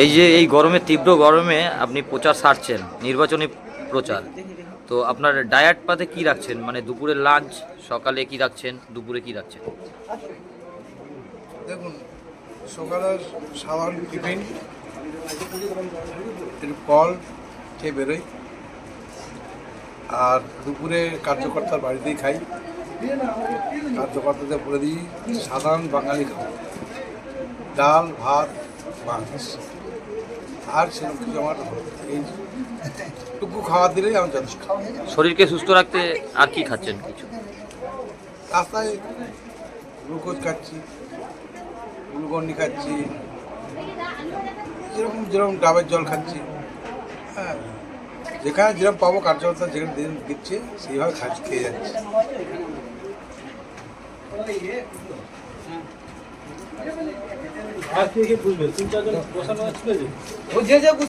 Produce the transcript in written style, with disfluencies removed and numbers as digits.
এই যে এই গরমে, তীব্র গরমে আপনি প্রচার সারছেন, নির্বাচনী প্রচার, তো আপনার ডায়েট পাতে কি রাখছেন? মানে দুপুরের লাঞ্চ, সকালে কি রাখছেন, দুপুরে কি রাখছেন? দেখুন, সকালের সাধারণ টিফিন একটু ফল খেয়ে বেরোই, আর দুপুরে কার্যকর্তার বাড়িতেই খাই। কার্যকর্তাদের বলে দিই সাধারণ বাঙালি খাওয়া, ডাল ভাত মাছ, আর সেরকম কিছু আমার এইটুকু খাবার দিলেই আমার যথেষ্ট। শরীরকে সুস্থ রাখতে আর কি খাচ্ছেন কিছু? রাস্তায় গ্লুকোজ খাচ্ছি, গ্লুকন্ডি খাচ্ছি, যেরকম যেরকম ডাবের জল খাচ্ছি। হ্যাঁ, যেখানে যেরকম পাবো কার্যকর্তা যেখানে দিচ্ছে সেইভাবে খাচ্ছি, খেয়ে যাচ্ছি। আর কে বুঝবে? 3-4 জন বসানো ছিল যে